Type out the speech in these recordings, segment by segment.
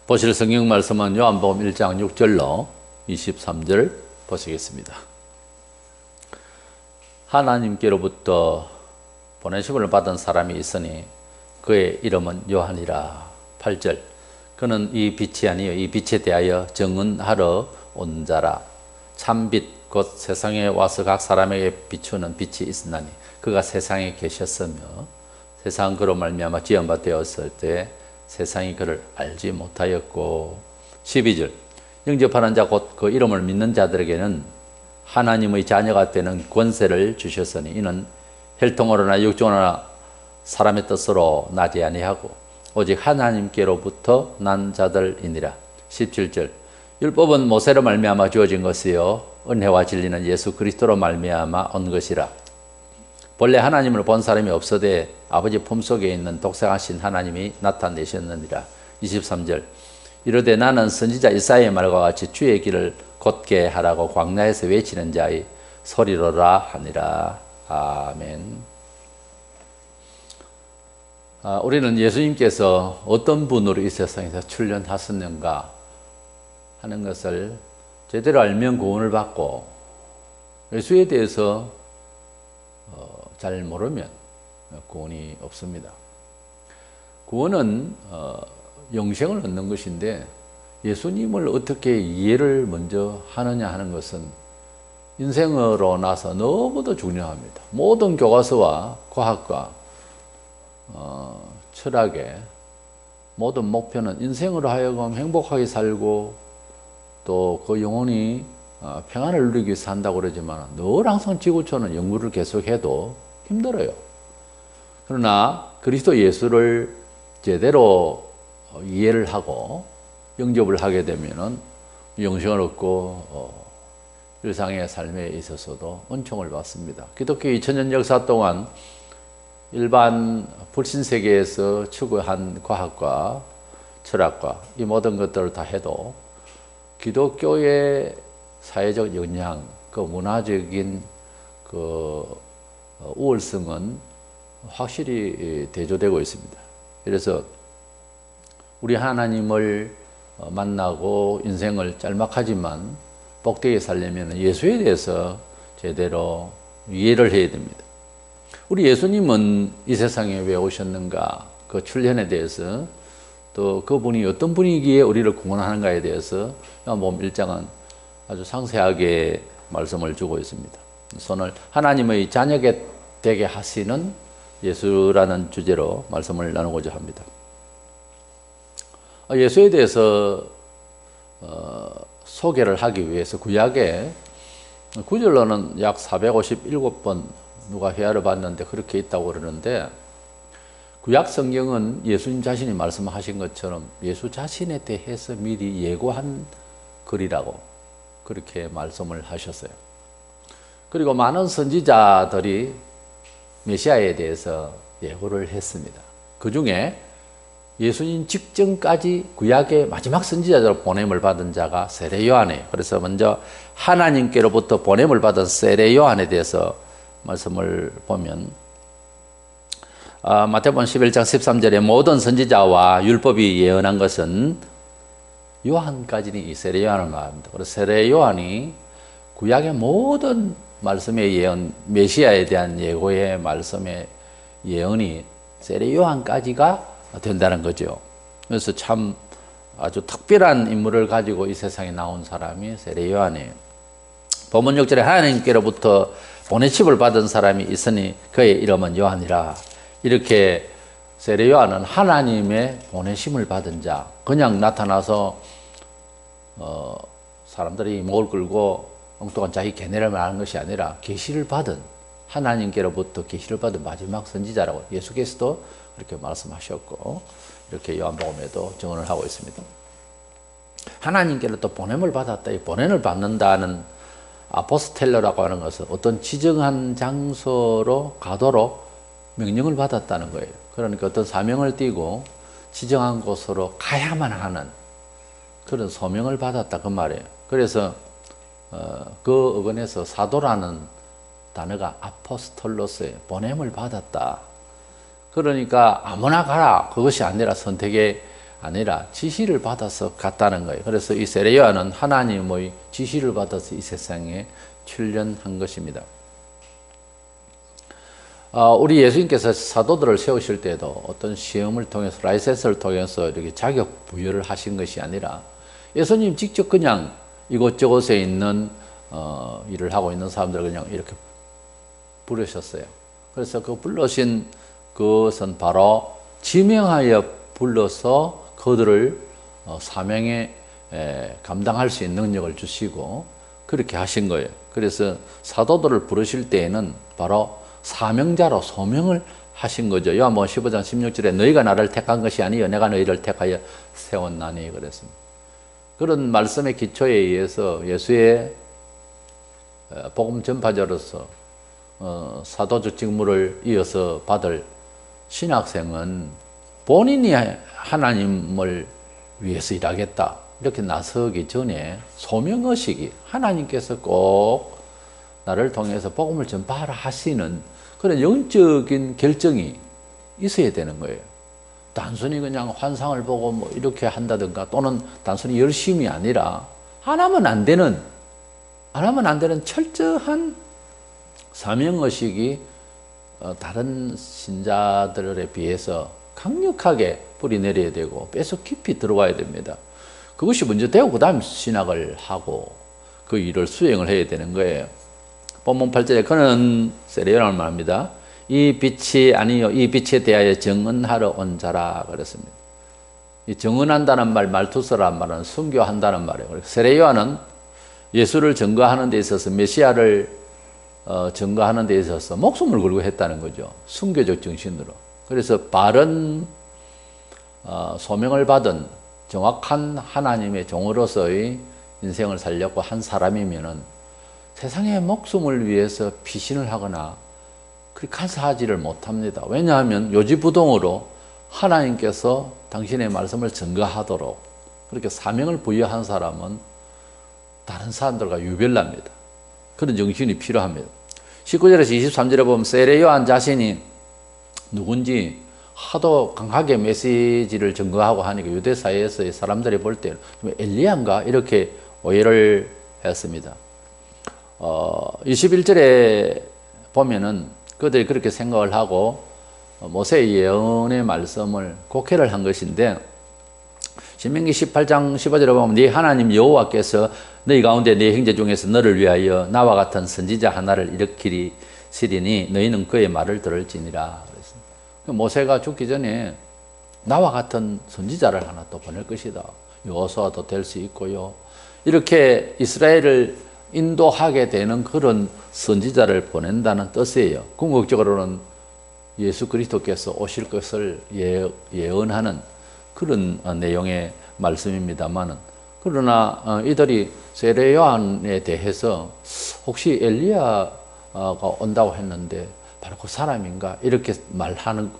보실 성경 말씀은 요한복음 1장 6절로 23절 보시겠습니다. 하나님께로부터 보내심을 받은 사람이 있으니 그의 이름은 요한이라. 8절. 그는 이 빛이 아니요 이 빛에 대하여 증언하러 온 자라. 참빛 곧 세상에 와서 각 사람에게 비추는 빛이 있으나니 그가 세상에 계셨으며 세상 그로 말미암아 지은 바 되었을 때 세상이 그를 알지 못하였고. 12절. 영접하는 자 곧 그 이름을 믿는 자들에게는 하나님의 자녀가 되는 권세를 주셨으니 이는 혈통으로나 육종으로나 사람의 뜻으로 나지 아니하고 오직 하나님께로부터 난 자들이니라. 17절. 율법은 모세로 말미암아 주어진 것이요 은혜와 진리는 예수 그리스도로 말미암아 온 것이라. 본래 하나님을 본 사람이 없어되 아버지 품속에 있는 독생하신 하나님이 나타내셨느니라. 23절. 이르되 나는 선지자 이사야의 말과 같이 주의 길을 곧게 하라고 광야에서 외치는 자의 소리로라 하니라. 아멘. 우리는 예수님께서 어떤 분으로 이 세상에서 출현하셨는가 하는 것을 제대로 알면 구원을 받고, 예수에 대해서 잘 모르면 구원이 없습니다. 구원은 영생을 얻는 것인데 예수님을 어떻게 이해를 먼저 하느냐 하는 것은 인생으로 나서 너무도 중요합니다. 모든 교과서와 과학과 철학의 모든 목표는 인생으로 하여금 행복하게 살고 또 그 영혼이 평안을 누리기 위해서 한다고 그러지만 늘 항상 지구촌은 연구를 계속해도 힘들어요. 그러나 그리스도 예수를 제대로 이해를 하고 영접을 하게 되면은 영생을 얻고 일상의 삶에 있어서도 은총을 받습니다. 기독교 2000년 역사 동안 일반 불신 세계에서 추구한 과학과 철학과 이 모든 것들을 다 해도 기독교의 사회적 영향, 그 문화적인 그 우월성은 확실히 대조되고 있습니다. 그래서 우리 하나님을 만나고 인생을 짤막하지만 복되게 살려면 예수에 대해서 제대로 이해를 해야 됩니다. 우리 예수님은 이 세상에 왜 오셨는가, 그 출현에 대해서 또 그분이 어떤 분이기에 우리를 구원하는가에 대해서 요한복음 1장은 아주 상세하게 말씀을 주고 있습니다. 오늘 하나님의 자녀가 되게 하시는 예수라는 주제로 말씀을 나누고자 합니다. 예수에 대해서 소개를 하기 위해서 구약에 구절로는 약 457번 누가 회화를 봤는데 그렇게 있다고 그러는데, 구약 성경은 예수님 자신이 말씀하신 것처럼 예수 자신에 대해서 미리 예고한 글이라고 그렇게 말씀을 하셨어요. 그리고 많은 선지자들이 메시아에 대해서 예고를 했습니다. 그 중에 예수님 직전까지 구약의 마지막 선지자로 보냄을 받은 자가 세례 요한이에요. 그래서 먼저 하나님께로부터 보냄을 받은 세례 요한에 대해서 말씀을 보면 마태복음 11장 13절에 모든 선지자와 율법이 예언한 것은 요한까지는 이 세례 요한을 말합니다. 그래서 세례 요한이 구약의 모든 말씀의 예언, 메시아에 대한 예고의 말씀의 예언이 세례 요한까지가 된다는 거죠. 그래서 참 아주 특별한 인물을 가지고 이 세상에 나온 사람이 세례 요한이에요. 본문 6절에 하나님께로부터 보내심을 받은 사람이 있으니 그의 이름은 요한이라. 이렇게 세례 요한은 하나님의 보내심을 받은 자, 그냥 나타나서 사람들이 목을 끌고 엉뚱한 자기 견해를 말하는 것이 아니라 계시를 받은, 하나님께로부터 계시를 받은 마지막 선지자라고 예수께서도 그렇게 말씀하셨고 이렇게 요한복음에도 증언을 하고 있습니다. 하나님께로부터 보냄을 받았다. 이 보냄을 받는다는 아포스텔로라고 하는 것은 어떤 지정한 장소로 가도록 명령을 받았다는 거예요. 그러니까 어떤 사명을 띠고 지정한 곳으로 가야만 하는 그런 소명을 받았다 그 말이에요. 그래서 그 어근에서 사도라는 단어가 아포스톨로스예요. 보냄을 받았다. 그러니까 아무나 가라 그것이 아니라 선택의 아니라 지시를 받아서 갔다는 거예요. 그래서 이 세례 요한은 하나님의 지시를 받아서 이 세상에 출현한 것입니다. 우리 예수님께서 사도들을 세우실 때도 어떤 시험을 통해서 라이센스를 통해서 이렇게 자격 부여를 하신 것이 아니라 예수님 직접 그냥 이곳저곳에 있는 일을 하고 있는 사람들을 그냥 이렇게 부르셨어요. 그래서 그 불러신 그것은 바로 지명하여 불러서 그들을 사명에 감당할 수 있는 능력을 주시고 그렇게 하신 거예요. 그래서 사도들을 부르실 때에는 바로 사명자로 소명을 하신 거죠. 요한복음 15장 16절에 너희가 나를 택한 것이 아니요 내가 너희를 택하여 세웠나니 그랬습니다. 그런 말씀의 기초에 의해서 예수의 복음 전파자로서 사도적 직무를 이어서 받을 신학생은 본인이 하나님을 위해서 일하겠다 이렇게 나서기 전에 소명의식이 하나님께서 꼭 나를 통해서 복음을 전파하라 하시는 그런 영적인 결정이 있어야 되는 거예요. 단순히 그냥 환상을 보고 뭐 이렇게 한다든가 또는 단순히 열심이 아니라 안 하면 안 되는 철저한 사명의식이 다른 신자들에 비해서 강력하게 뿌리 내려야 되고 뼈속 깊이 들어와야 됩니다. 그것이 먼저 되고 그 다음 신학을 하고 그 일을 수행을 해야 되는 거예요. 본문 8절에 그는 세례 요한을 말합니다. 이 빛이 아니요 이 빛에 대하여 증언하러 온 자라 그랬습니다. 이 증언한다는 말, 말투서란 말은 순교한다는 말이에요. 세례 요한은 예수를 증거하는 데 있어서 메시아를 증거하는 데 있어서 목숨을 걸고 했다는 거죠. 순교적 정신으로. 그래서 바른 소명을 받은 정확한 하나님의 종으로서의 인생을 살렸고 한 사람이면은 세상의 목숨을 위해서 피신을 하거나 그렇게 간사하지를 못합니다. 왜냐하면 요지부동으로 하나님께서 당신의 말씀을 증거하도록 그렇게 사명을 부여한 사람은 다른 사람들과 유별납니다. 그런 정신이 필요합니다. 19절에서 23절에 보면 세례 요한 자신이 누군지 하도 강하게 메시지를 증거하고 하니까 유대 사회에서 사람들이 볼 때는 엘리야인가 이렇게 오해를 했습니다. 21절에 보면은 그들이 그렇게 생각을 하고 모세의 예언의 말씀을 곡해를 한 것인데 신명기 18장 15절에 보면 네 하나님 여호와께서 너희 가운데 네 형제 중에서 너를 위하여 나와 같은 선지자 하나를 일으키시리니 너희는 그의 말을 들을지니라 그랬습니다. 모세가 죽기 전에 나와 같은 선지자를 하나 또 보낼 것이다. 여호수아도 될 수 있고요. 이렇게 이스라엘을 인도하게 되는 그런 선지자를 보낸다는 뜻이에요. 궁극적으로는 예수 그리스도께서 오실 것을 예언하는 그런 내용의 말씀입니다만은 그러나 이들이 세례 요한에 대해서 혹시 엘리야가 온다고 했는데 바로 그 사람인가 이렇게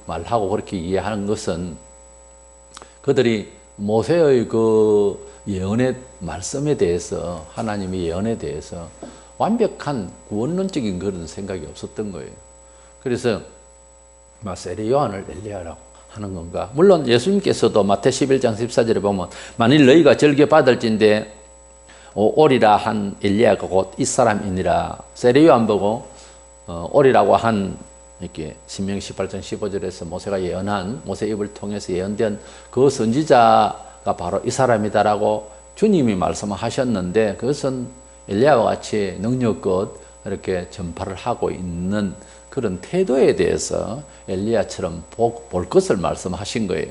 말하고 그렇게 이해하는 것은 그들이 모세의 그 예언의 말씀에 대해서 하나님의 예언에 대해서 완벽한 구원론적인 그런 생각이 없었던 거예요. 그래서 세례 요한을 엘리야라고 하는 건가? 물론 예수님께서도 마태 11장 14절에 보면 만일 너희가 절개 받을진대 오리라 한 엘리야가 곧 이 사람이니라. 세례 요한 보고 오리라고 한 이렇게 신명기 18장 15절에서 모세가 예언한 모세 입을 통해서 예언된 그 선지자가 바로 이 사람이다라고 주님이 말씀하셨는데 그것은 엘리야와 같이 능력껏 이렇게 전파를 하고 있는 그런 태도에 대해서 엘리야처럼 볼 것을 말씀하신 거예요.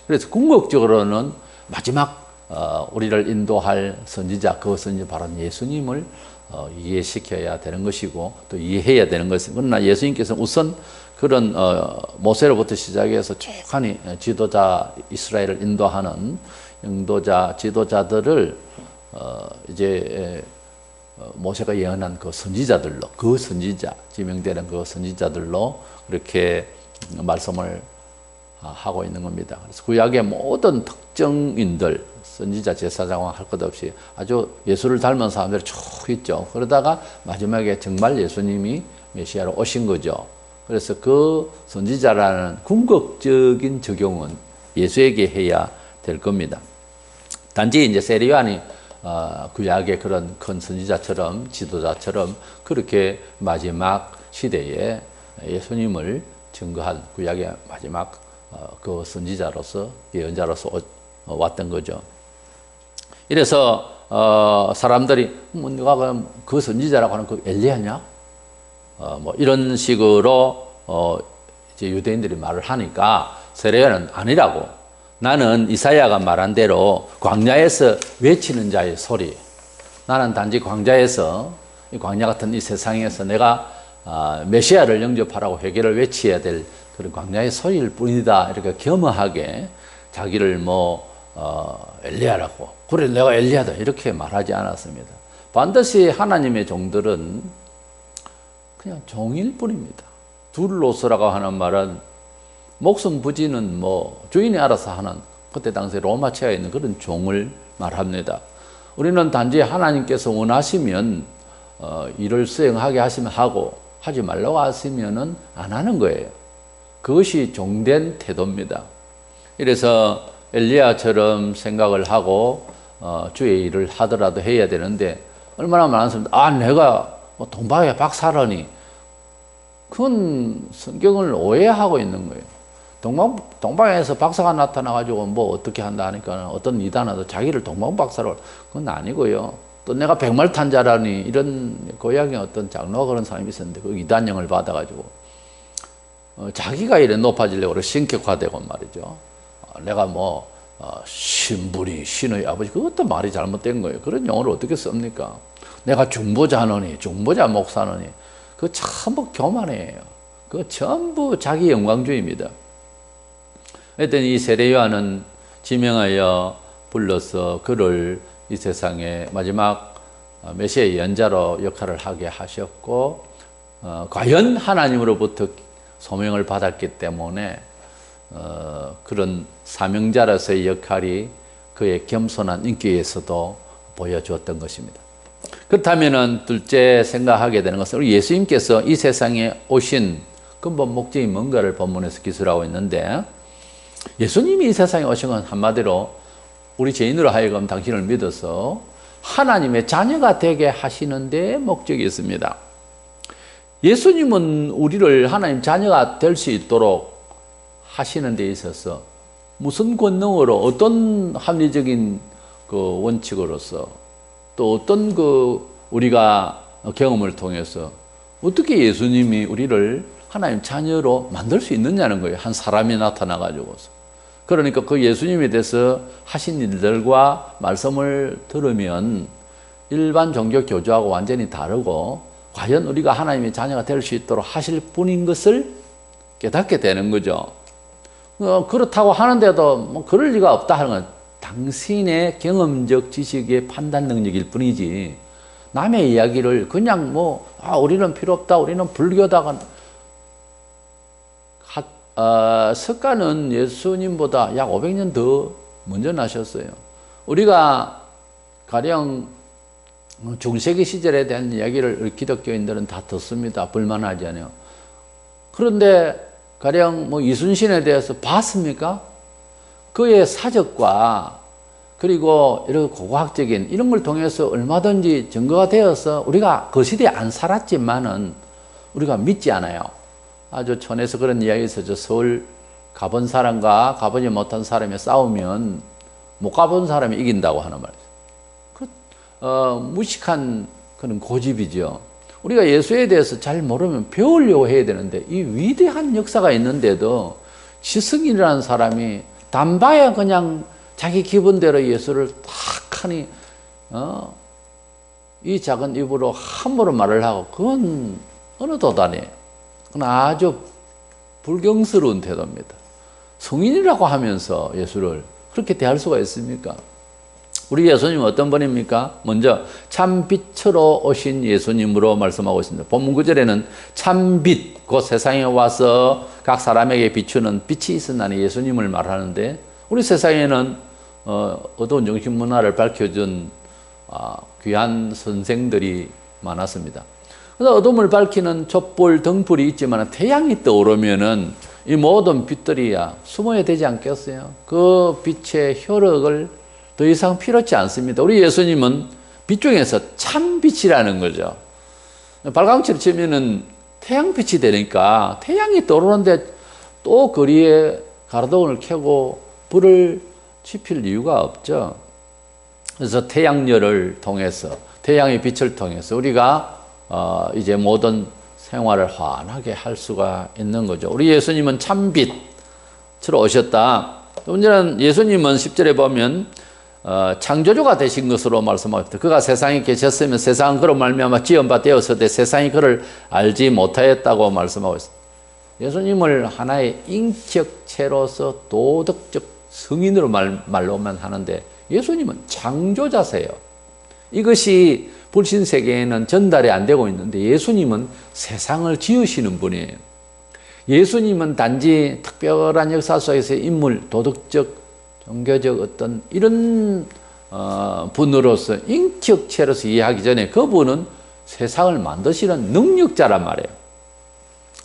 그래서 궁극적으로는 마지막 우리를 인도할 선지자, 그 선지자 바로 예수님을 이해시켜야 되는 것이고 또 이해해야 되는 것입니다. 그러나 예수님께서는 우선 그런 모세로부터 시작해서 쭉 하니 지도자 이스라엘을 인도하는 영도자 지도자들을 이제 모세가 예언한 그 선지자들로 그 선지자 지명되는 그 선지자들로 그렇게 말씀을 하고 있는 겁니다. 그래서 구약의 모든 특정인들 선지자 제사장과 할 것 없이 아주 예수를 닮은 사람들이 쭉 있죠. 그러다가 마지막에 정말 예수님이 메시아로 오신 거죠. 그래서 그 선지자라는 궁극적인 적용은 예수에게 해야 될 겁니다. 단지 이제 세례요한이 구약의 그런 큰 선지자처럼 지도자처럼 그렇게 마지막 시대에 예수님을 증거한 구약의 마지막 그 선지자로서 예언자로서 왔던 거죠. 이래서 사람들이 누가 그 선지자라고 하는 그 엘리야냐? 뭐 이런 식으로 이제 유대인들이 말을 하니까 세례요한은 아니라고. 나는 이사야가 말한 대로 광야에서 외치는 자의 소리. 나는 단지 광야에서 이 광야 같은 이 세상에서 내가 메시아를 영접하라고 회개를 외쳐야 될 그런 광야의 소리일 뿐이다. 이렇게 겸허하게 자기를 엘리야라고. 그래 내가 엘리야다. 이렇게 말하지 않았습니다. 반드시 하나님의 종들은 그냥 종일 뿐입니다. 둘로서라고 하는 말은 목숨 부지는 주인이 알아서 하는 그때 당시 로마체에 있는 그런 종을 말합니다. 우리는 단지 하나님께서 원하시면 일을 수행하게 하시면 하고 하지 말라고 하시면은 안 하는 거예요. 그것이 종된 태도입니다. 이래서 엘리야처럼 생각을 하고 주의 일을 하더라도 해야 되는데 얼마나 많은 사람들 내가 동방의 박사라니 그건 성경을 오해하고 있는 거예요. 동방에서 박사가 나타나가지고 어떻게 한다 하니까 어떤 이단아도 자기를 동방박사로 그건 아니고요. 또 내가 백말탄자라니 이런 고향에 어떤 장로가 그런 사람이 있었는데 그 이단형을 받아가지고 자기가 이래 높아지려고 신격화되고 말이죠. 내가 신분이 신의 아버지 그것도 말이 잘못된 거예요. 그런 용어를 어떻게 씁니까? 내가 중보자노니 중보자 목사노니 그거 전부 교만이에요. 그거 전부 자기 영광주의입니다. 하여튼 이 세례요한은 지명하여 불러서 그를 이 세상에 마지막 메시아 예언자로 역할을 하게 하셨고 과연 하나님으로부터 소명을 받았기 때문에 그런 사명자로서의 역할이 그의 겸손한 인격에서도 보여주었던 것입니다. 그렇다면 둘째 생각하게 되는 것은 우리 예수님께서 이 세상에 오신 근본 목적이 뭔가를 본문에서 기술하고 있는데 예수님이 이 세상에 오신 건 한마디로 우리 죄인으로 하여금 당신을 믿어서 하나님의 자녀가 되게 하시는 데 목적이 있습니다. 예수님은 우리를 하나님 자녀가 될 수 있도록 하시는 데 있어서 무슨 권능으로 어떤 합리적인 그 원칙으로서 또 어떤 우리가 경험을 통해서 어떻게 예수님이 우리를 하나님 자녀로 만들 수 있느냐는 거예요. 한 사람이 나타나가지고서. 그러니까 그 예수님에 대해서 하신 일들과 말씀을 들으면 일반 종교 교주하고 완전히 다르고 과연 우리가 하나님의 자녀가 될 수 있도록 하실 분인 것을 깨닫게 되는 거죠. 그렇다고 하는데도 그럴 리가 없다 하는 건 당신의 경험적 지식의 판단 능력일 뿐이지 남의 이야기를 그냥 우리는 필요 없다, 우리는 불교다. 석가는 예수님보다 약 500년 더 먼저 나셨어요. 우리가 가령 중세기 시절에 대한 이야기를 기독교인들은 다 듣습니다. 불만하지 않아요. 그런데 가령 이순신에 대해서 봤습니까? 그의 사적과 그리고 이런 고고학적인 이런 걸 통해서 얼마든지 증거가 되어서 우리가 그 시대에 안 살았지만은 우리가 믿지 않아요. 아주 촌에서 그런 이야기 있어요. 서울 가본 사람과 가보지 못한 사람이 싸우면 못 가본 사람이 이긴다고 하는 말이죠. 무식한 그런 고집이죠. 우리가 예수에 대해서 잘 모르면 배우려고 해야 되는데 이 위대한 역사가 있는데도 지승이라는 사람이 단바야 그냥 자기 기분대로 예수를 탁 하니 이 작은 입으로 함부로 말을 하고 그건 어느 도단이에요. 그건 아주 불경스러운 태도입니다. 성인이라고 하면서 예수를 그렇게 대할 수가 있습니까? 우리 예수님은 어떤 분입니까? 먼저 참빛으로 오신 예수님으로 말씀하고 있습니다. 본문 9절에는 참빛, 곧 세상에 와서 각 사람에게 비추는 빛이 있으나니 예수님을 말하는데 우리 세상에는 어두운 정신문화를 밝혀준 귀한 선생들이 많았습니다. 그래서 어둠을 밝히는 촛불, 등불이 있지만 태양이 떠오르면은 이 모든 빛들이 숨어야 되지 않겠어요? 그 빛의 효력을 더 이상 필요치 않습니다. 우리 예수님은 빛 중에서 참 빛이라는 거죠. 발광체를 치면은 태양빛이 되니까 태양이 떠오르는데 또 거리에 가로등을 켜고 불을 지필 이유가 없죠. 그래서 태양열을 통해서, 태양의 빛을 통해서 우리가 이제 모든 생활을 환하게 할 수가 있는 거죠. 우리 예수님은 참빛으로 오셨다. 문제는 예수님은 10절에 보면 창조주가 되신 것으로 말씀하셨다. 그가 세상에 계셨으면 세상은 그로 말미암아 지은 바 되었으되 세상이 그를 알지 못하였다고 말씀하고 있습니다. 예수님을 하나의 인격체로서 도덕적 성인으로 말로만 하는데 예수님은 창조자세요. 이것이 불신세계에는 전달이 안 되고 있는데 예수님은 세상을 지으시는 분이에요. 예수님은 단지 특별한 역사 속에서의 인물, 도덕적, 종교적 어떤 이런 분으로서 인격체로서 이해하기 전에 그분은 세상을 만드시는 능력자란 말이에요.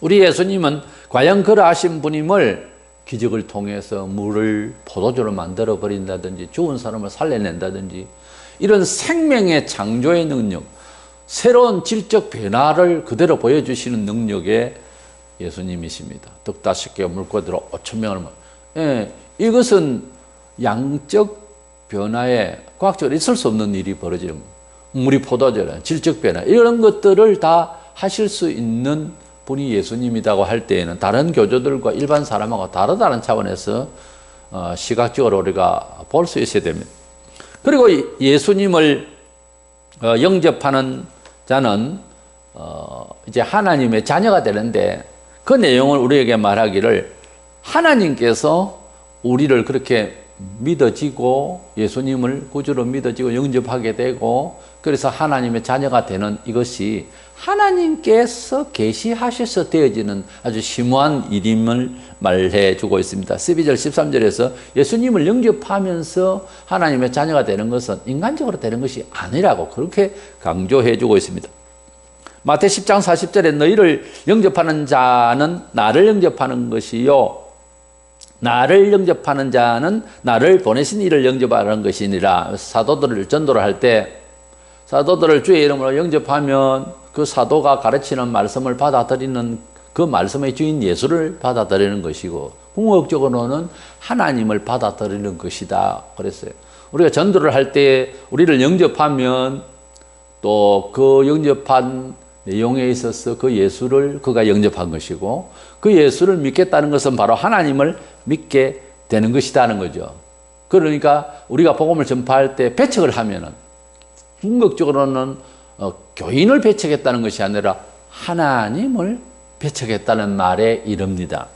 우리 예수님은 과연 그러하신 분임을 기적을 통해서 물을 포도주로 만들어 버린다든지 죽은 사람을 살려낸다든지 이런 생명의 창조의 능력, 새로운 질적 변화를 그대로 보여주시는 능력의 예수님이십니다. 떡 5개 물고기로 5,000명을 이것은 양적 변화에 과학적으로 있을 수 없는 일이 벌어지는 거예요. 물이 포도주라, 질적 변화 이런 것들을 다 하실 수 있는 분이 예수님이라고 할 때에는 다른 교조들과 일반 사람하고 다르다는 차원에서 시각적으로 우리가 볼 수 있어야 됩니다. 그리고 예수님을 영접하는 자는 이제 하나님의 자녀가 되는데 그 내용을 우리에게 말하기를 하나님께서 우리를 그렇게 믿어지고 예수님을 구주로 믿어지고 영접하게 되고 그래서 하나님의 자녀가 되는 이것이 하나님께서 계시하셔서 되어지는 아주 심오한 일임을 말해 주고 있습니다. 12절 13절에서 예수님을 영접하면서 하나님의 자녀가 되는 것은 인간적으로 되는 것이 아니라고 그렇게 강조해 주고 있습니다. 마태 10장 40절에 너희를 영접하는 자는 나를 영접하는 것이요 나를 영접하는 자는 나를 보내신 이를 영접하는 것이니라. 사도들을 전도를 할 때 사도들을 주의 이름으로 영접하면 그 사도가 가르치는 말씀을 받아들이는 그 말씀의 주인 예수를 받아들이는 것이고 궁극적으로는 하나님을 받아들이는 것이다 그랬어요. 우리가 전도를 할 때 우리를 영접하면 또 그 영접한 내용에 있어서 그 예수를 그가 영접한 것이고 그 예수를 믿겠다는 것은 바로 하나님을 믿게 되는 것이라는 거죠. 그러니까 우리가 복음을 전파할 때 배척을 하면은 궁극적으로는 교인을 배척했다는 것이 아니라 하나님을 배척했다는 말에 이릅니다.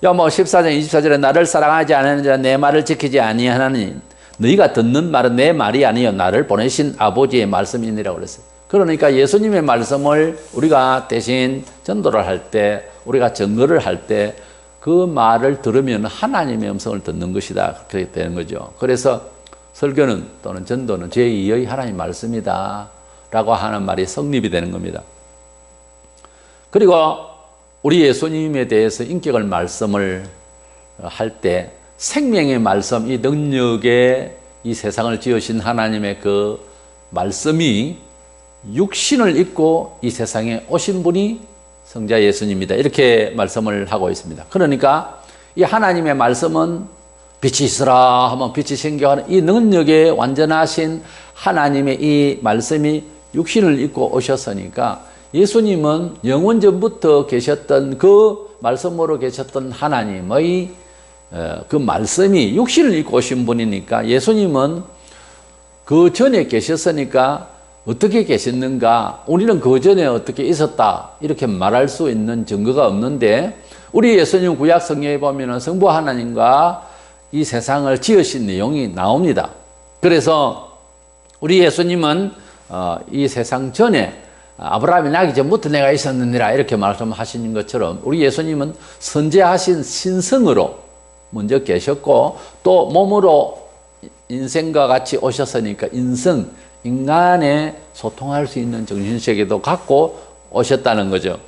뭐 14장 24절에 나를 사랑하지 않는 자 내 말을 지키지 아니하나니 너희가 듣는 말은 내 말이 아니요 나를 보내신 아버지의 말씀이니라고 그랬어요. 그러니까 예수님의 말씀을 우리가 대신 전도를 할 때 우리가 증거를 할 때 그 말을 들으면 하나님의 음성을 듣는 것이다 그렇게 되는 거죠. 그래서 설교는 또는 전도는 제2의 하나님 말씀이다 라고 하는 말이 성립이 되는 겁니다. 그리고 우리 예수님에 대해서 인격을 말씀을 할 때 생명의 말씀, 이 능력의 이 세상을 지으신 하나님의 그 말씀이 육신을 입고 이 세상에 오신 분이 성자 예수님이다 이렇게 말씀을 하고 있습니다. 그러니까 이 하나님의 말씀은 빛이 있으라 하면 빛이 생겨하는 이 능력에 완전하신 하나님의 이 말씀이 육신을 입고 오셨으니까 예수님은 영원 전부터 계셨던 그 말씀으로 계셨던 하나님의 그 말씀이 육신을 입고 오신 분이니까 예수님은 그 전에 계셨으니까 어떻게 계셨는가 우리는 그 전에 어떻게 있었다 이렇게 말할 수 있는 증거가 없는데 우리 예수님 구약 성경에 보면 성부 하나님과 이 세상을 지으신 내용이 나옵니다. 그래서 우리 예수님은 이 세상 전에 아브라함이 나기 전부터 내가 있었느니라 이렇게 말씀하시는 것처럼 우리 예수님은 선재하신 신성으로 먼저 계셨고 또 몸으로 인생과 같이 오셨으니까 인간의 소통할 수 있는 정신세계도 갖고 오셨다는 거죠.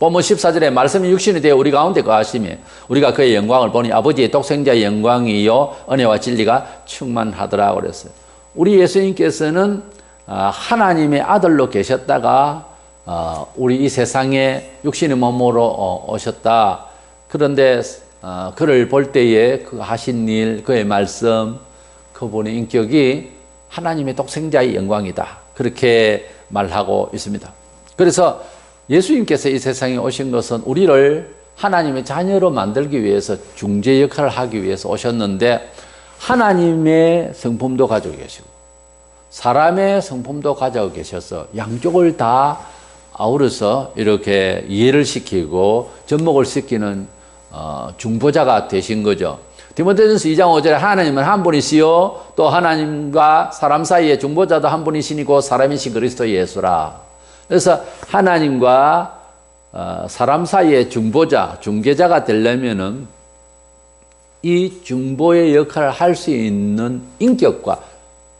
본문 14절에 말씀이 육신이 되어 우리 가운데 거하시며 우리가 그의 영광을 보니 아버지의 독생자의 영광이요 은혜와 진리가 충만하더라 그랬어요. 우리 예수님께서는 하나님의 아들로 계셨다가 우리 이 세상에 육신의 몸으로 오셨다. 그런데 그를 볼 때에 그 하신 일, 그의 말씀, 그분의 인격이 하나님의 독생자의 영광이다. 그렇게 말하고 있습니다. 그래서 예수님께서 이 세상에 오신 것은 우리를 하나님의 자녀로 만들기 위해서 중재 역할을 하기 위해서 오셨는데 하나님의 성품도 가지고 계시고 사람의 성품도 가지고 계셔서 양쪽을 다 아우러서 이렇게 이해를 시키고 접목을 시키는 중보자가 되신 거죠. 디모데전서 2장 5절에 하나님은 한 분이시요 또 하나님과 사람 사이의 중보자도 한 분이시니고 사람이신 그리스도 예수라. 그래서 하나님과 사람 사이의 중보자, 중개자가 되려면은 이 중보의 역할을 할 수 있는 인격과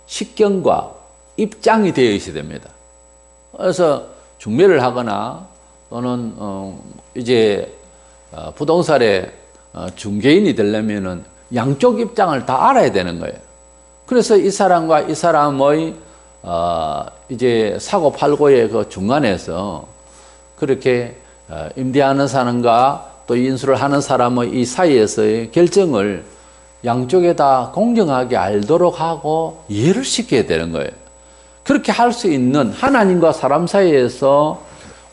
식견과 입장이 되어 있어야 됩니다. 그래서 중매를 하거나 또는 이제 부동산의 중개인이 되려면은 양쪽 입장을 다 알아야 되는 거예요. 그래서 이 사람과 이 사람의 이제 사고 팔고의 그 중간에서 그렇게 임대하는 사람과 또 인수를 하는 사람의 이 사이에서의 결정을 양쪽에 다 공정하게 알도록 하고 이해를 시켜야 되는 거예요. 그렇게 할 수 있는 하나님과 사람 사이에서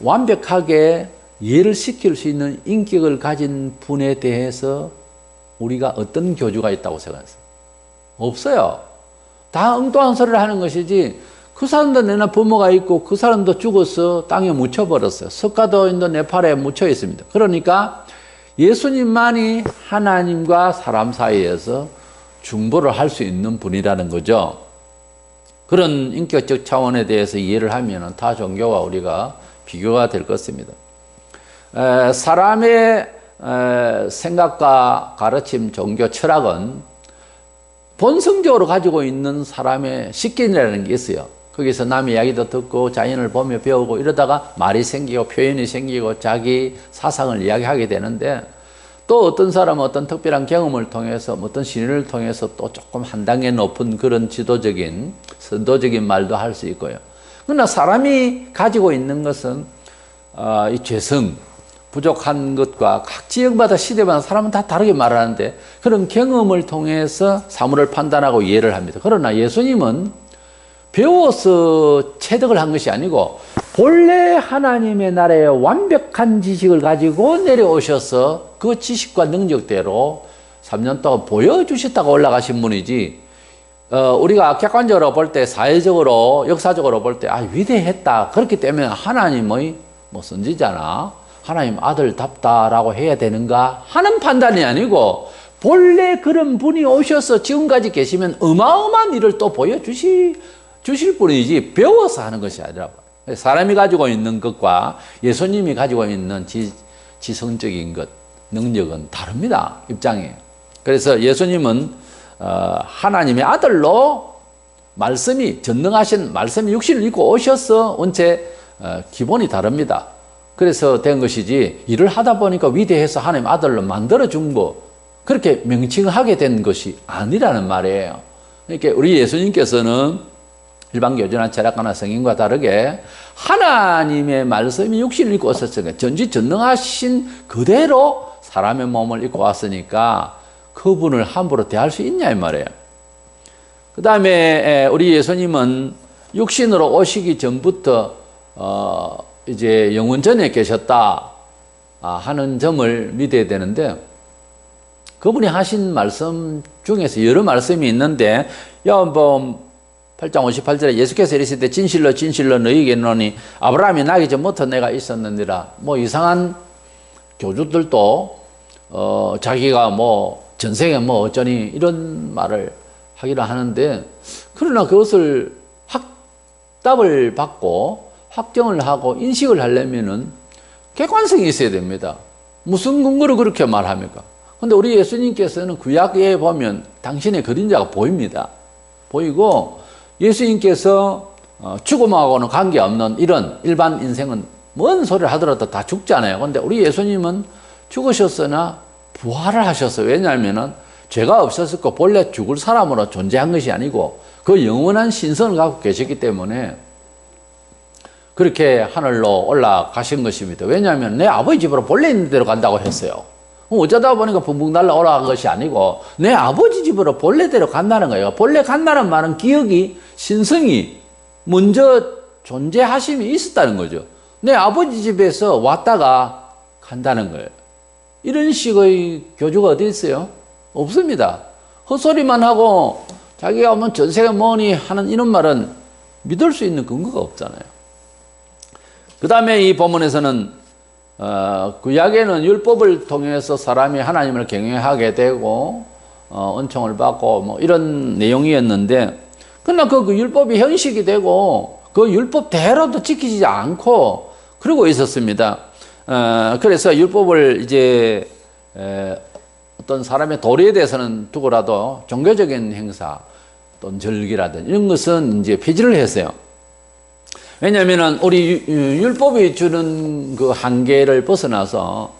완벽하게 이해를 시킬 수 있는 인격을 가진 분에 대해서 우리가 어떤 교주가 있다고 생각하세요? 없어요. 다 엉뚱한 소리를 하는 것이지 그 사람도 내나 부모가 있고 그 사람도 죽어서 땅에 묻혀버렸어요. 석가도인도 네팔에 묻혀 있습니다. 그러니까 예수님만이 하나님과 사람 사이에서 중보를 할 수 있는 분이라는 거죠. 그런 인격적 차원에 대해서 이해를 하면 타 종교와 우리가 비교가 될 것입니다. 사람의 생각과 가르침, 종교, 철학은 본성적으로 가지고 있는 사람의 식견이라는 게 있어요. 거기서 남의 이야기도 듣고 자연을 보며 배우고 이러다가 말이 생기고 표현이 생기고 자기 사상을 이야기하게 되는데 또 어떤 사람은 어떤 특별한 경험을 통해서 어떤 신의를 통해서 또 조금 한 단계 높은 그런 지도적인 선도적인 말도 할 수 있고요. 그러나 사람이 가지고 있는 것은 이 죄성, 부족한 것과 각 지역마다 시대마다 사람은 다 다르게 말하는데 그런 경험을 통해서 사물을 판단하고 이해를 합니다. 그러나 예수님은 배워서 체득을 한 것이 아니고 본래 하나님의 나라의 완벽한 지식을 가지고 내려오셔서 그 지식과 능력대로 3년 동안 보여주셨다가 올라가신 분이지 우리가 객관적으로 볼 때 사회적으로 역사적으로 볼 때 위대했다 그렇기 때문에 하나님의 선지자나 하나님 아들답다라고 해야 되는가 하는 판단이 아니고 본래 그런 분이 오셔서 지금까지 계시면 어마어마한 일을 또 주실 분이지 배워서 하는 것이 아니라 사람이 가지고 있는 것과 예수님이 가지고 있는 지성적인 것, 능력은 다릅니다. 입장이. 그래서 예수님은 하나님의 아들로 말씀이 전능하신 말씀이 육신을 입고 오셔서 원체 기본이 다릅니다. 그래서 된 것이지 일을 하다 보니까 위대해서 하나님 아들로 만들어준 거 그렇게 명칭하게 된 것이 아니라는 말이에요. 그러니까 우리 예수님께서는 일반 교주나 철학가나 성인과 다르게 하나님의 말씀이 육신을 입고 오셨으니까 전지전능하신 그대로 사람의 몸을 입고 왔으니까 그분을 함부로 대할 수 있냐 이 말이에요. 그 다음에 우리 예수님은 육신으로 오시기 전부터 이제 영원 전에 계셨다 하는 점을 믿어야 되는데 그분이 하신 말씀 중에서 여러 말씀이 있는데 요한복음 8장 58절에 예수께서 이르시되 진실로 진실로 너희에게 이르노니 아브라함이 나기 전부터 내가 있었느니라. 이상한 교주들도 자기가 전생에 어쩌니 이런 말을 하기를 하는데 그러나 그것을 확답을 받고 확정을 하고 인식을 하려면은 객관성이 있어야 됩니다. 무슨 근거로 그렇게 말합니까? 근데 우리 예수님께서는 구약에 보면 당신의 그림자가 보입니다. 보이고 예수님께서 죽음하고는 관계없는 이런 일반 인생은 뭔 소리를 하더라도 다 죽잖아요. 근데 우리 예수님은 죽으셨으나 부활을 하셨어요. 왜냐하면은 죄가 없었고 본래 죽을 사람으로 존재한 것이 아니고 그 영원한 신성을 갖고 계셨기 때문에 그렇게 하늘로 올라가신 것입니다. 왜냐하면 내 아버지 집으로 본래 있는 대로 간다고 했어요. 어쩌다 보니까 붕붕 날라 올라간 것이 아니고 내 아버지 집으로 본래대로 간다는 거예요. 본래 간다는 말은 기억이, 신성이 먼저 존재하심이 있었다는 거죠. 내 아버지 집에서 왔다가 간다는 거예요. 이런 식의 교주가 어디 있어요? 없습니다. 헛소리만 하고 자기가 뭐 전세가 뭐니 하는 이런 말은 믿을 수 있는 근거가 없잖아요. 그 다음에 이 본문에서는 구약에는 율법을 통해서 사람이 하나님을 경외하게 되고 은총을 받고 뭐 이런 내용이었는데, 그러나 그 율법이 현실이 되고 그 율법대로도 지키지 않고 그러고 있었습니다. 그래서 율법을 이제 어떤 사람의 도리에 대해서는 두고라도 종교적인 행사 또는 절기라든지 이런 것은 이제 폐지를 했어요. 왜냐하면 우리 율법이 주는 그 한계를 벗어나서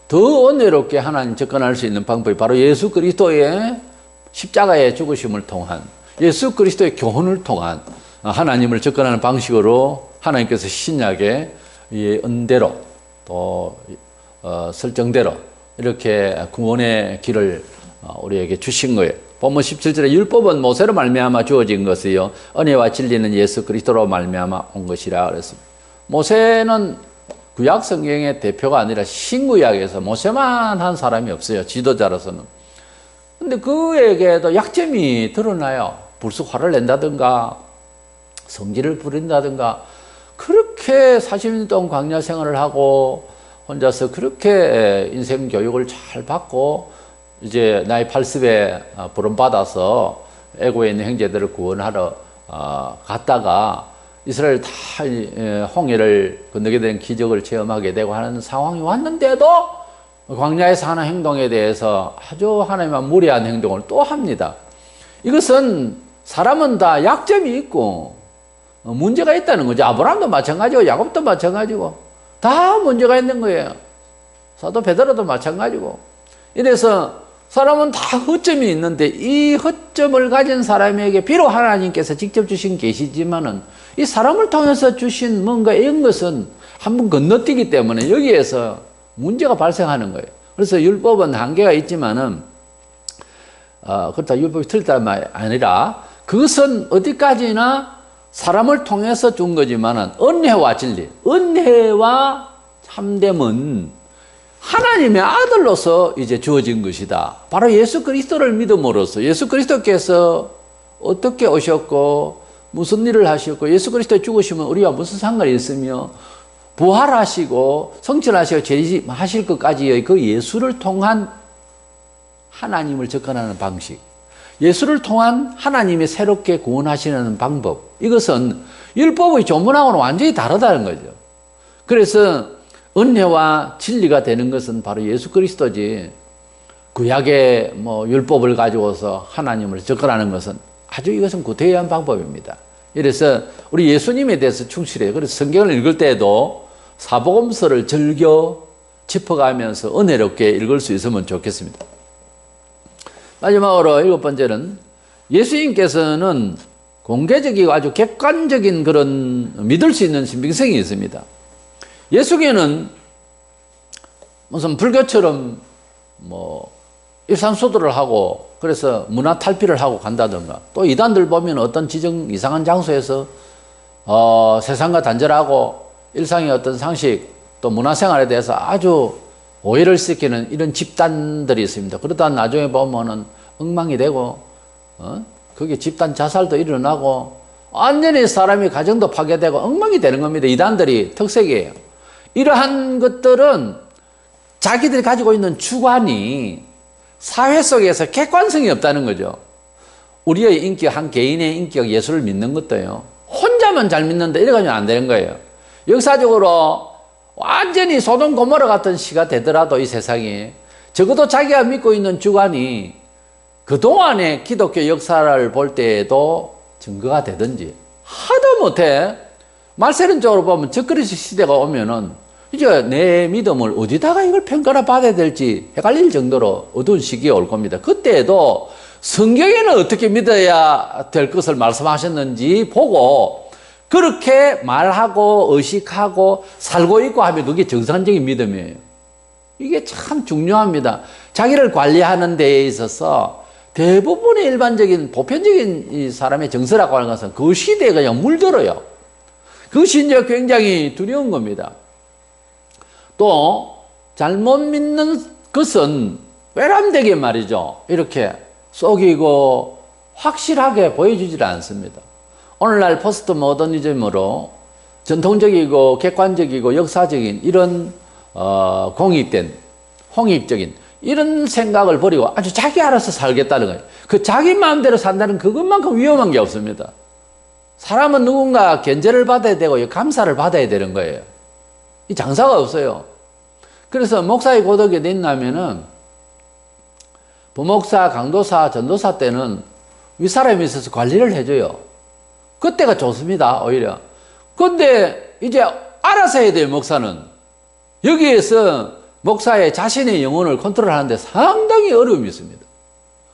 더 은혜롭게 하나님 접근할 수 있는 방법이 바로 예수 그리스도의 십자가의 죽으심을 통한, 예수 그리스도의 교훈을 통한 하나님을 접근하는 방식으로 하나님께서 신약의 이 은대로 또 설정대로 이렇게 구원의 길을 우리에게 주신 거예요. 본문 17절에 율법은 모세로 말미암아 주어진 것이요 은혜와 진리는 예수 그리스도로 말미암아 온 것이라 그랬습니다. 모세는 구약 성경의 대표가 아니라 신구약에서 모세만 한 사람이 없어요. 지도자로서는. 근데 그에게도 약점이 드러나요. 불쑥 화를 낸다든가 성질을 부린다든가 그렇게 40년 동안 광야 생활을 하고 혼자서 그렇게 인생 교육을 잘 받고 이제 나이 80에 부름받아서 애고에 있는 형제들을 구원하러 갔다가 이스라엘 다 홍해를 건너게 된 기적을 체험하게 되고 하는 상황이 왔는데도 광야에서 하는 행동에 대해서 아주 하나님과 무례한 행동을 또 합니다. 이것은 사람은 다 약점이 있고 문제가 있다는 거죠. 아브라함도 마찬가지고 야곱도 마찬가지고 다 문제가 있는 거예요. 사도 베드로도 마찬가지고. 이래서 사람은 다 허점이 있는데 이 허점을 가진 사람에게 비록 하나님께서 직접 주신 계시지만은 이 사람을 통해서 주신 뭔가 이런 것은 한번 건너뛰기 때문에 여기에서 문제가 발생하는 거예요. 그래서 율법은 한계가 있지만은 그렇다 율법이 틀리다는 말이 아니라 그것은 어디까지나 사람을 통해서 준 거지만은 은혜와 진리, 은혜와 참됨은 하나님의 아들로서 이제 주어진 것이다. 바로 예수 그리스도를 믿음으로써 예수 그리스도께서 어떻게 오셨고 무슨 일을 하셨고 예수 그리스도의 죽으시면 우리와 무슨 상관이 있으며 부활하시고 성천하시고 재림하실 것까지의 그 예수를 통한 하나님을 접근하는 방식, 예수를 통한 하나님이 새롭게 구원하시는 방법, 이것은 율법의 조문하고는 완전히 다르다는 거죠. 그래서 은혜와 진리가 되는 것은 바로 예수 그리스도지 구약의 율법을 가지고서 하나님을 접근하는 것은 아주 이것은 구태의한 방법입니다. 이래서 우리 예수님에 대해서 충실해요. 그래서 성경을 읽을 때에도 사복음서를 즐겨 짚어가면서 은혜롭게 읽을 수 있으면 좋겠습니다. 마지막으로 7번째는 예수님께서는 공개적이고 아주 객관적인 그런 믿을 수 있는 신빙성이 있습니다. 예수계는 무슨 불교처럼 일상수도를 하고 그래서 문화 탈피를 하고 간다든가 또 이단들 보면 어떤 지정 이상한 장소에서 세상과 단절하고 일상의 어떤 상식 또 문화생활에 대해서 아주 오해를 시키는 이런 집단들이 있습니다. 그러다 나중에 보면은 엉망이 되고 그게 집단 자살도 일어나고 완전히 사람이 가정도 파괴되고 엉망이 되는 겁니다. 이단들이 특색이에요. 이러한 것들은 자기들이 가지고 있는 주관이 사회 속에서 객관성이 없다는 거죠. 우리의 인격, 한 개인의 인격, 예수를 믿는 것도요. 혼자만 잘 믿는다 이래가지고 안 되는 거예요. 역사적으로 완전히 소돔 고모라 같은 시가 되더라도 이 세상에 적어도 자기가 믿고 있는 주관이 그동안의 기독교 역사를 볼 때에도 증거가 되든지 하다못해 말세는 쪽으로 보면 적그리스 시대가 오면은 이제 내 믿음을 어디다가 이걸 평가를 받아야 될지 헷갈릴 정도로 어두운 시기가 올 겁니다. 그때에도 성경에는 어떻게 믿어야 될 것을 말씀하셨는지 보고 그렇게 말하고 의식하고 살고 있고 하면 그게 정상적인 믿음이에요. 이게 참 중요합니다. 자기를 관리하는 데에 있어서 대부분의 일반적인 보편적인 이 사람의 정서라고 하는 것은 그 시대에 그냥 물들어요. 그것이 이제 굉장히 두려운 겁니다. 또 잘못 믿는 것은 외람되게 말이죠. 이렇게 속이고 확실하게 보여주질 않습니다. 오늘날 포스트 모더니즘으로 전통적이고 객관적이고 역사적인 이런 공익된 홍익적인 이런 생각을 버리고 아주 자기 알아서 살겠다는 거예요. 그 자기 마음대로 산다는 그것만큼 위험한 게 없습니다. 사람은 누군가 견제를 받아야 되고 감사를 받아야 되는 거예요. 이 장사가 없어요. 그래서 목사의 고독이 된다면은 부목사, 강도사, 전도사 때는 윗사람이 있어서 관리를 해줘요. 그때가 좋습니다, 오히려. 근데 이제 알아서 해야 돼요, 목사는. 여기에서 목사의 자신의 영혼을 컨트롤하는데 상당히 어려움이 있습니다.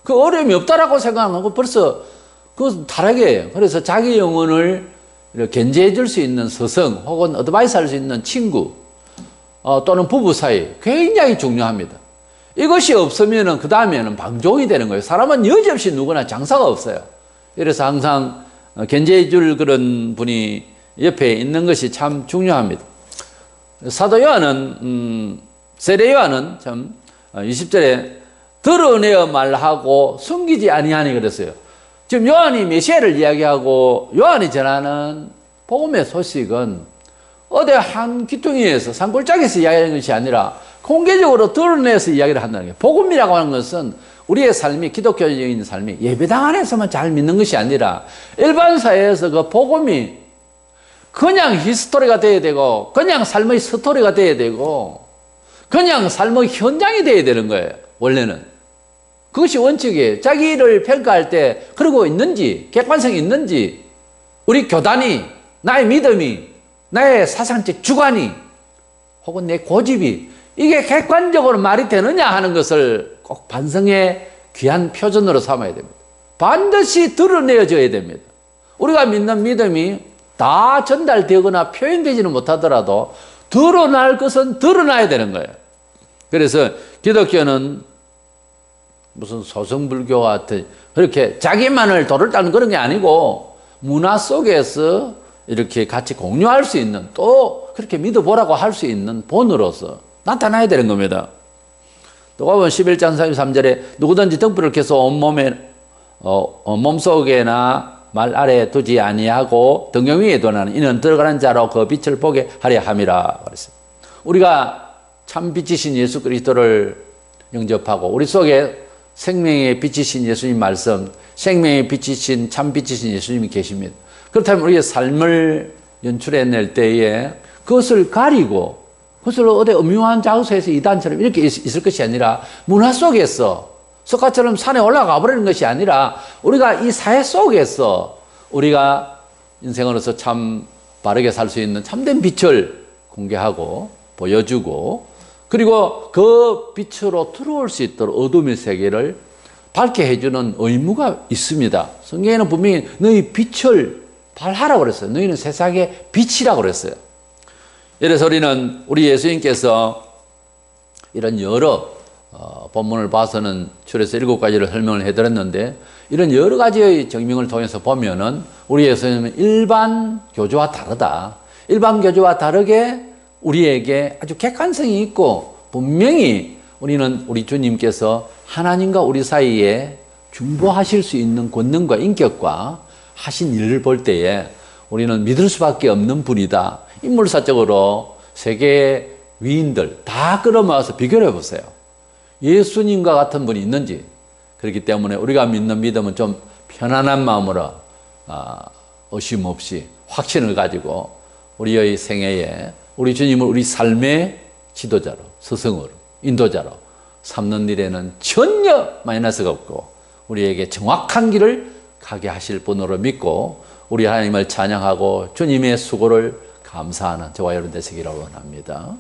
그 어려움이 없다라고 생각하고 벌써 그것은 타락이에요. 그래서 자기 영혼을 견제해 줄 수 있는 스승 혹은 어드바이스 할 수 있는 친구 또는 부부 사이 굉장히 중요합니다. 이것이 없으면은 그 다음에는 방종이 되는 거예요. 사람은 여지없이 누구나 장사가 없어요. 그래서 항상 견제해 줄 그런 분이 옆에 있는 것이 참 중요합니다. 사도 요한은 세례 요한은 참 20절에 드러내어 말하고 숨기지 아니하니 그랬어요. 지금 요한이 메시아를 이야기하고 요한이 전하는 복음의 소식은 어디 한 귀퉁이에서 산골짜기에서 이야기하는 것이 아니라 공개적으로 드러내서 이야기를 한다는 거예요. 복음이라고 하는 것은 우리의 삶이 기독교적인 삶이 예배당 안에서만 잘 믿는 것이 아니라 일반 사회에서 그 복음이 그냥 히스토리가 돼야 되고 그냥 삶의 스토리가 돼야 되고 그냥 삶의 현장이 돼야 되는 거예요. 원래는 그것이 원칙이에요. 자기를 평가할 때 그러고 있는지 객관성이 있는지 우리 교단이 나의 믿음이 나의 사상적 주관이 혹은 내 고집이 이게 객관적으로 말이 되느냐 하는 것을 꼭 반성의 귀한 표준으로 삼아야 됩니다. 반드시 드러내어져야 됩니다. 우리가 믿는 믿음이 다 전달되거나 표현되지는 못하더라도 드러날 것은 드러나야 되는 거예요. 그래서 기독교는 무슨 소승불교 같은 그렇게 자기만을 돌을 따는 그런 게 아니고 문화 속에서 이렇게 같이 공유할 수 있는 또 그렇게 믿어보라고 할 수 있는 본으로서 나타나야 되는 겁니다. 또 보면 11장 33절에 누구든지 등불을 켜서 몸속에나 말 아래에 두지 아니하고 등경 위에 두나는 이는 들어가는 자로 그 빛을 보게 하려 함이라 그랬어요. 우리가 참 빛이신 예수 그리스도를 영접하고 우리 속에 생명의 빛이신 예수님 말씀, 생명의 빛이신 참 빛이신 예수님이 계십니다. 그렇다면 우리의 삶을 연출해낼 때에 그것을 가리고 그것을 어디 음흉한 장소에서 이단처럼 이렇게 있을 것이 아니라 문화 속에서 석가처럼 산에 올라가 버리는 것이 아니라 우리가 이 사회 속에서 우리가 인생으로서 참 바르게 살 수 있는 참된 빛을 공개하고 보여주고 그리고 그 빛으로 들어올 수 있도록 어둠의 세계를 밝게 해주는 의무가 있습니다. 성경에는 분명히 너희 빛을 발하라고 그랬어요. 너희는 세상의 빛이라고 그랬어요. 이래서 우리는 우리 예수님께서 이런 여러 본문을 봐서는 출에서 7가지를 설명을 해드렸는데 이런 여러 가지의 증명을 통해서 보면은 우리 예수님은 일반 교주와 다르다. 일반 교주와 다르게 우리에게 아주 객관성이 있고 분명히 우리는 우리 주님께서 하나님과 우리 사이에 중보하실 수 있는 권능과 인격과 하신 일을 볼 때에 우리는 믿을 수밖에 없는 분이다. 인물사적으로 세계의 위인들 다 끌어모아서 비교를 해보세요. 예수님과 같은 분이 있는지. 그렇기 때문에 우리가 믿는 믿음은 좀 편안한 마음으로 의심 없이 확신을 가지고 우리의 생애에 우리 주님을 우리 삶의 지도자로 스승으로 인도자로 삼는 일에는 전혀 마이너스가 없고 우리에게 정확한 길을 가게 하실 분으로 믿고 우리 하나님을 찬양하고 주님의 수고를 감사하는 저와 여러분 되시기를 원합니다.